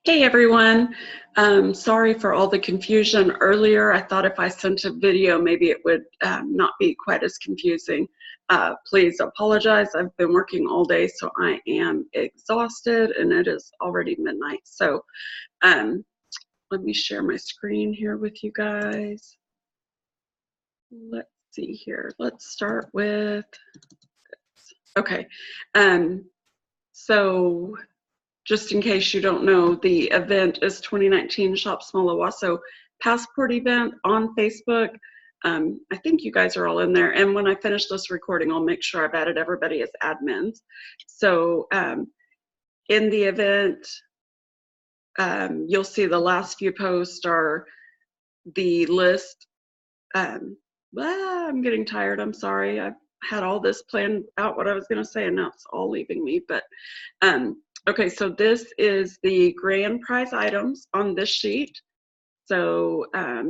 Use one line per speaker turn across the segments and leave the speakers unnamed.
Hey everyone, sorry for all the confusion earlier. I thought if I sent a video, maybe it would not be quite as confusing. Please apologize. I've been working all day, so I am exhausted and it is already midnight. So let me share my screen here with you guys. Let's see here. Let's start with, okay. So just in case you don't know, the event is 2019 Shop Small Owasso Passport event on Facebook. I think you guys are all in there. And when I finish this recording, I'll make sure I've added everybody as admins. So in the event, you'll see the last few posts are the list. I'm getting tired. I'm sorry. I had all this planned out what I was going to say, and now it's all leaving me. But okay, so this is the grand prize items on this sheet. So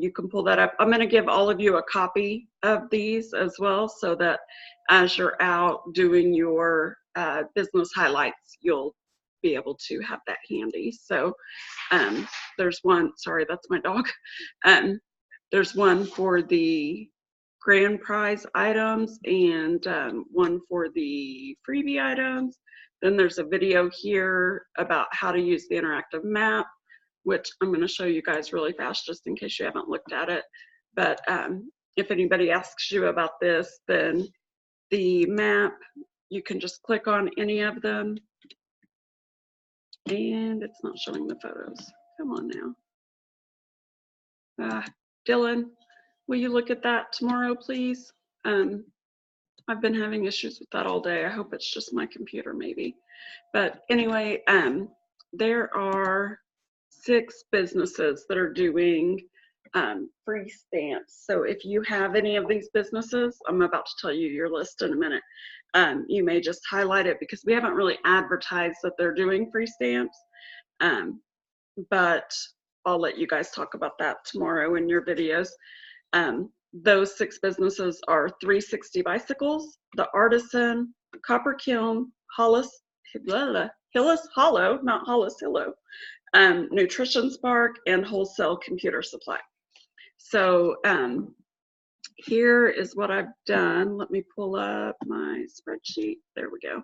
you can pull that up. I'm going to give all of you a copy of these as well, so that as you're out doing your business highlights, you'll be able to have that handy. So there's one, sorry, that's my dog. There's one for the grand prize items and one for the freebie items. Then there's a video here about how to use the interactive map, which I'm going to show you guys really fast just in case you haven't looked at it. But if anybody asks you about this, then the map, you can just click on any of them. And it's not showing the photos. Come on now. Dylan, will you look at that tomorrow, please? I've been having issues with that all day. I hope it's just my computer maybe. But anyway, there are 6 businesses that are doing free stamps. So if you have any of these businesses, I'm about to tell you your list in a minute. You may just highlight it because we haven't really advertised that they're doing free stamps. But I'll let you guys talk about that tomorrow in your videos. Those 6 businesses are 360 Bicycles, The Artisan, Copper Kiln, Hillis Hollow, not Hollis Hillow, Nutrition Spark, and Wholesale Computer Supply. So here is what I've done. Let me pull up my spreadsheet. There we go.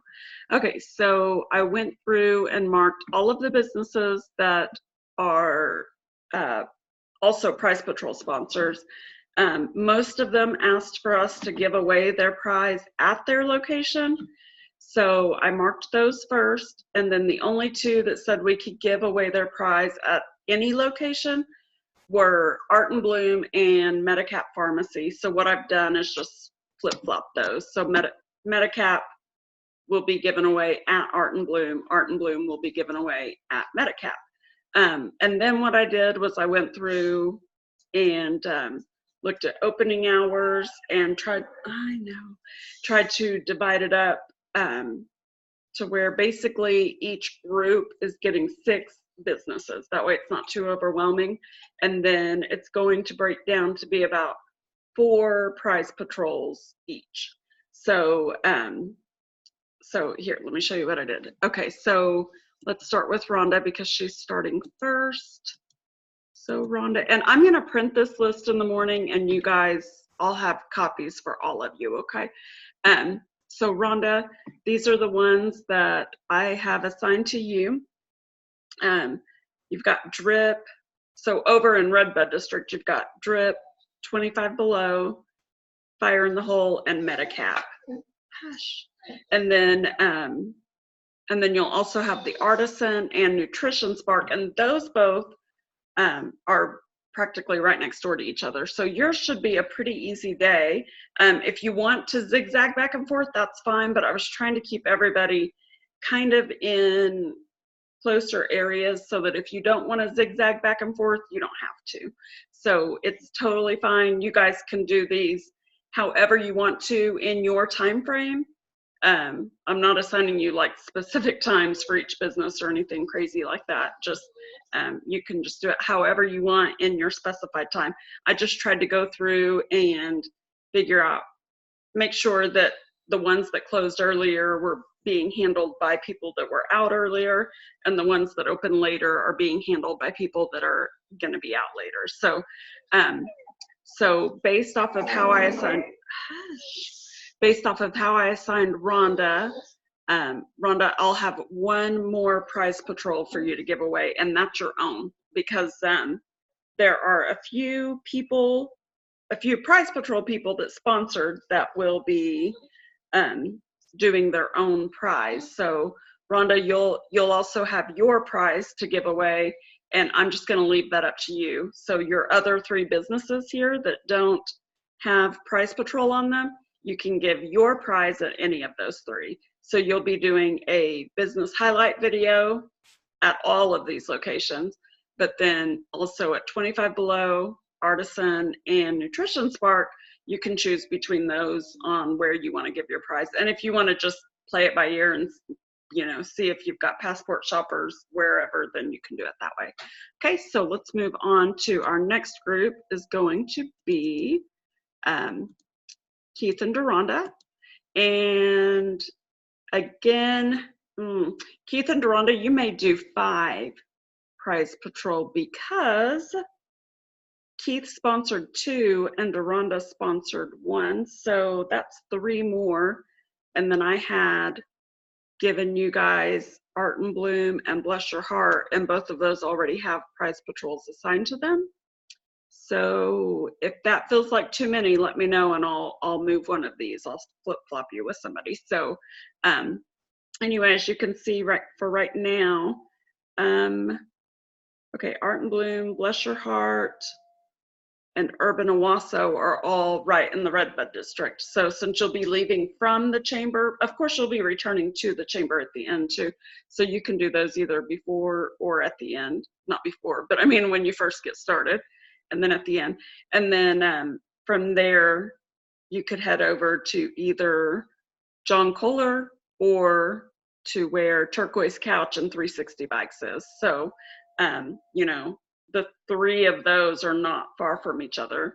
Okay, so I went through and marked all of the businesses that are also Prize Patrol sponsors. Most of them asked for us to give away their prize at their location. So I marked those first, and then the only 2 that said we could give away their prize at any location were Art and Bloom and Medicap Pharmacy. So what I've done is just flip-flop those. So Medicap will be given away at Art and Bloom will be given away at Medicap. And then what I did was I went through and looked at opening hours and tried to divide it up to where basically each group is getting 6 businesses. That way it's not too overwhelming. And then it's going to break down to be about 4 prize patrols each. So so here, let me show you what I did. Okay, so let's start with Rhonda because she's starting first. So Rhonda, and I'm going to print this list in the morning, and you guys, I'll have copies for all of you, okay? So Rhonda, these are the ones that I have assigned to you. You've got DRIP. So over in Red Bud District, you've got DRIP, 25 Below, Fire in the Hole, and Medicap. Hush. And then you'll also have the Artisan and Nutrition Spark, and those both are practically right next door to each other. So yours should be a pretty easy day. If you want to zigzag back and forth, that's fine, but I was trying to keep everybody kind of in closer areas so that if you don't want to zigzag back and forth, you don't have to. So it's totally fine. You guys can do these however you want to in your time frame. I'm not assigning you like specific times for each business or anything crazy like that. Just you can just do it however you want in your specified time. I just tried to go through and figure out, make sure that the ones that closed earlier were being handled by people that were out earlier, and the ones that open later are being handled by people that are going to be out later. So, so based off of how I assigned Rhonda, Rhonda, I'll have one more prize patrol for you to give away, and that's your own, because there are a few prize patrol people that sponsored that will be doing their own prize. So Rhonda, you'll also have your prize to give away, and I'm just going to leave that up to you. So your other 3 businesses here that don't have prize patrol on them, you can give your prize at any of those 3. So you'll be doing a business highlight video at all of these locations, but then also at 25 Below, Artisan, and Nutrition Spark, you can choose between those on where you want to give your prize. And if you want to just play it by ear and, you know, see if you've got passport shoppers wherever, then you can do it that way. Okay, so let's move on to our next group is going to be Keith and Deronda. And again, Keith and Deronda, you may do 5 prize patrol because Keith sponsored 2 and Deronda sponsored 1, so that's 3 more. And then I had given you guys Art and Bloom and Bless Your Heart, and both of those already have prize patrols assigned to them. So if that feels like too many, let me know and I'll move one of these. I'll flip-flop you with somebody. So anyway, as you can see right now, okay, Art and Bloom, Bless Your Heart, and Urban Owasso are all right in the Redbud district. So since you'll be leaving from the chamber, of course you'll be returning to the chamber at the end too. So you can do those either before or at the end. Not before, but I mean when you first get started, and then at the end. And then from there, you could head over to either John Kohler or to where Turquoise Couch and 360 Bikes is. So, you know, the 3 of those are not far from each other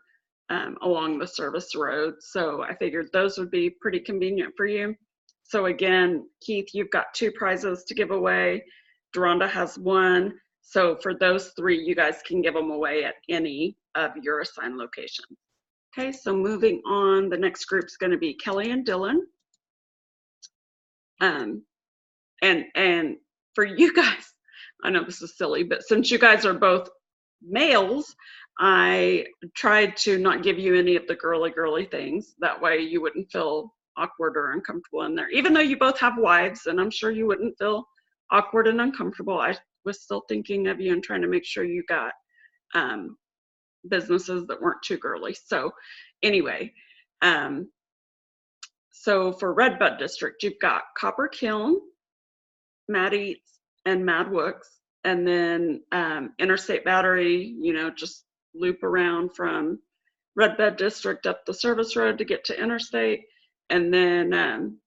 along the service road. So I figured those would be pretty convenient for you. So again, Keith, you've got 2 prizes to give away. Deronda has 1. So for those 3, you guys can give them away at any of your assigned locations. Okay, so moving on, the next group is going to be Kelly and Dylan. And for you guys, I know this is silly, but since you guys are both males, I tried to not give you any of the girly things. That way you wouldn't feel awkward or uncomfortable in there. Even though you both have wives, and I'm sure you wouldn't feel awkward and uncomfortable, I was still thinking of you and trying to make sure you got businesses that weren't too girly. So anyway, so for Redbud District, you've got Copper Kiln, Mad Eats, and Mad Wooks. And then Interstate Battery, you know, just loop around from Redbud District up the service road to get to Interstate. And then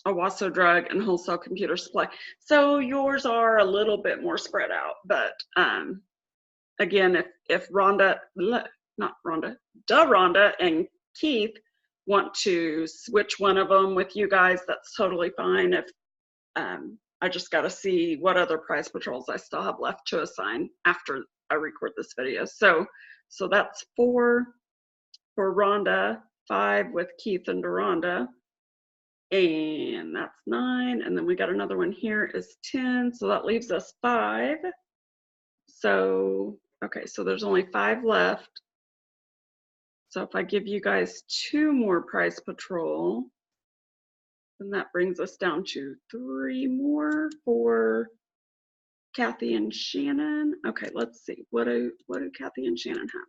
Owasso Drug and Wholesale Computer Supply. So yours are a little bit more spread out. But again, if Deronda and Keith want to switch one of them with you guys, that's totally fine. If I just got to see what other prize patrols I still have left to assign after I record this video. So that's 4 for Rhonda, 5 with Keith and Deronda, and that's 9. And then we got another one here is 10. So that leaves us 5. So, okay, so there's only 5 left. So if I give you guys 2 more prize patrol, then that brings us down to 3 more for Kathy and Shannon. Okay, let's see. What do Kathy and Shannon have?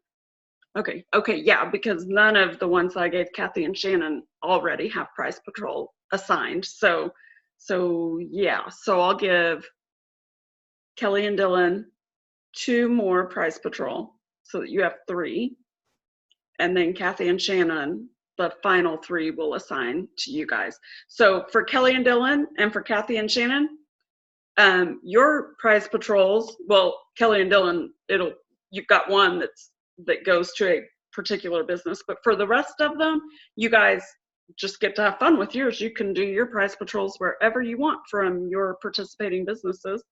Okay, yeah, because none of the ones I gave Kathy and Shannon already have prize patrol assigned. So yeah, so I'll give Kelly and Dylan 2 more prize patrol so that you have 3. And then Kathy and Shannon, the final 3 will assign to you guys. So for Kelly and Dylan and for Kathy and Shannon, your prize patrols, well, Kelly and Dylan, you've got one that goes to a particular business, but for the rest of them, you guys just get to have fun with yours. You can do your prize patrols wherever you want from your participating businesses.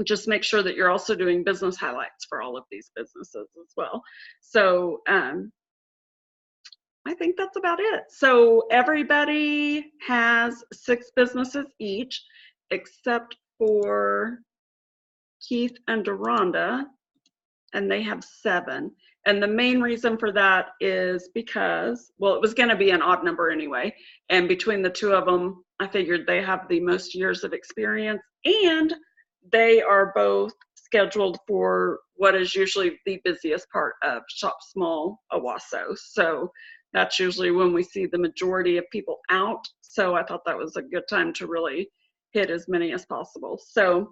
Just make sure that you're also doing business highlights for all of these businesses as well. So I think that's about it. So everybody has 6 businesses each, except for Keith and Deronda, and they have 7. And the main reason for that is because, well, it was going to be an odd number anyway. And between the 2 of them, I figured they have the most years of experience, and they are both scheduled for what is usually the busiest part of Shop Small Owasso. So that's usually when we see the majority of people out. So I thought that was a good time to really hit as many as possible. So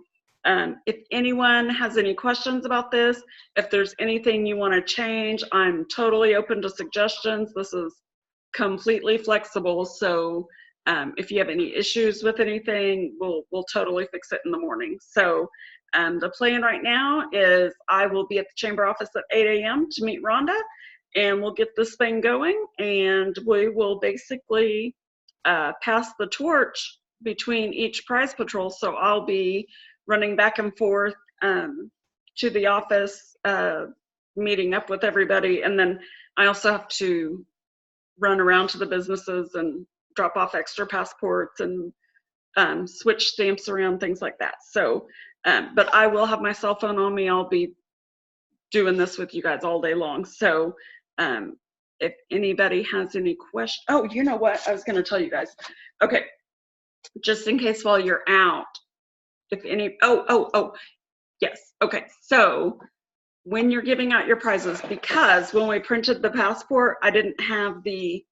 if anyone has any questions about this, if there's anything you want to change, I'm totally open to suggestions. This is completely flexible. So if you have any issues with anything, we'll totally fix it in the morning. So the plan right now is I will be at the chamber office at 8 a.m. to meet Rhonda, and we'll get this thing going, and we will basically pass the torch between each prize patrol. So I'll be running back and forth to the office, meeting up with everybody, and then I also have to run around to the businesses and drop off extra passports and switch stamps around, things like that. So, but I will have my cell phone on me. I'll be doing this with you guys all day long. So if anybody has any questions, oh, you know what? I was going to tell you guys. Okay, just in case while you're out, if any, yes. Okay, so when you're giving out your prizes, because when we printed the passport, I didn't have the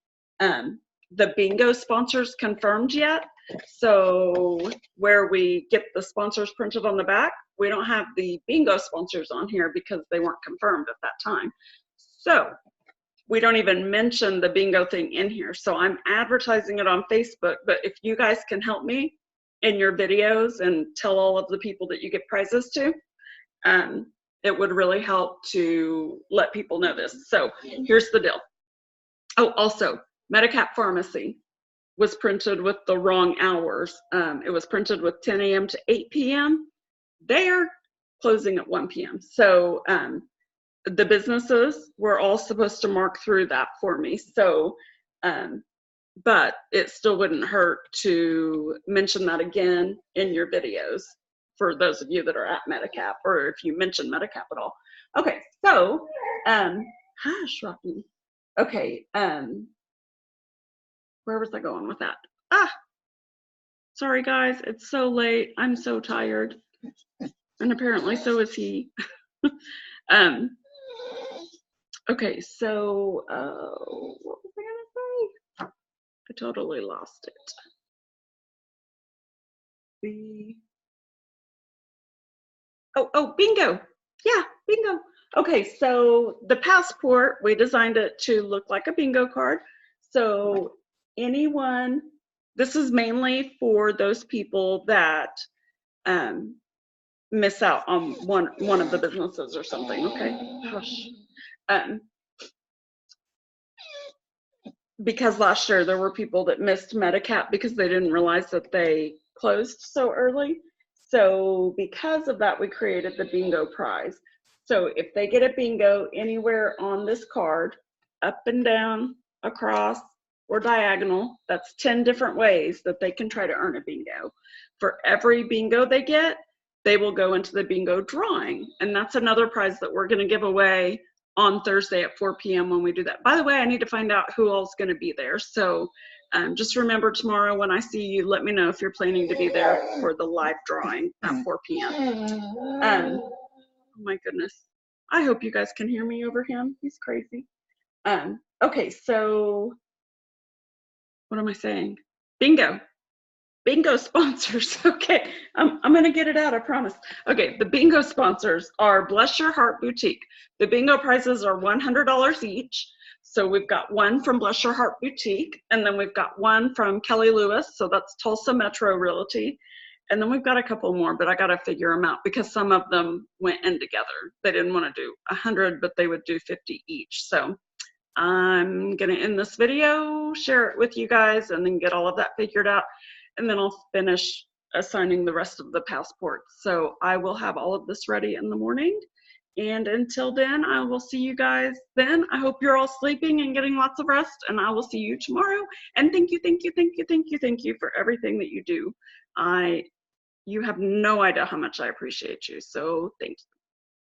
bingo sponsors confirmed yet. So where we get the sponsors printed on the back, we don't have the bingo sponsors on here because they weren't confirmed at that time. So we don't even mention the bingo thing in here. So I'm advertising it on Facebook, but if you guys can help me in your videos and tell all of the people that you get prizes to, it would really help to let people know this. So here's the deal. Oh, also, Medicap Pharmacy was printed with the wrong hours. It was printed with 10 a.m. to 8 p.m. They are closing at 1 p.m. So the businesses were all supposed to mark through that for me. So, but it still wouldn't hurt to mention that again in your videos for those of you that are at Medicap, or if you mention Medicap at all. Okay, so, hush, Rocky. Okay, where was I going with that? Sorry guys, it's so late. I'm so tired. And apparently so is he. Okay, so what was I gonna say? I totally lost it. Bingo. Yeah, bingo. Okay, so the passport, we designed it to look like a bingo card. So anyone, this is mainly for those people that miss out on one of the businesses or something. Okay, hush. Because last year there were people that missed Medicap because they didn't realize that they closed so early. So because of that, we created the bingo prize. So if they get a bingo anywhere on this card, up and down, across, or diagonal, that's 10 different ways that they can try to earn a bingo. For every bingo they get, they will go into the bingo drawing. And that's another prize that we're going to give away on Thursday at 4 p.m. when we do that. By the way, I need to find out who all's going to be there. So just remember tomorrow when I see you, let me know if you're planning to be there for the live drawing at 4 p.m. Oh my goodness. I hope you guys can hear me over him. He's crazy. Okay, so what am I saying? Bingo. Bingo sponsors. Okay, I'm gonna get it out, I promise. Okay, the bingo sponsors are Bless Your Heart Boutique. The bingo prizes are $100 each. So we've got one from Bless Your Heart Boutique, and then we've got one from Kelly Lewis, so that's Tulsa Metro Realty. And then we've got a couple more, but I gotta figure them out because some of them went in together. They didn't wanna do 100, but they would do 50 each. So I'm gonna end this video, share it with you guys, and then get all of that figured out. And then I'll finish assigning the rest of the passports. So I will have all of this ready in the morning. And until then, I will see you guys then. I hope you're all sleeping and getting lots of rest, and I will see you tomorrow. And thank you, thank you, thank you, thank you, thank you for everything that you do. You have no idea how much I appreciate you. So thank you.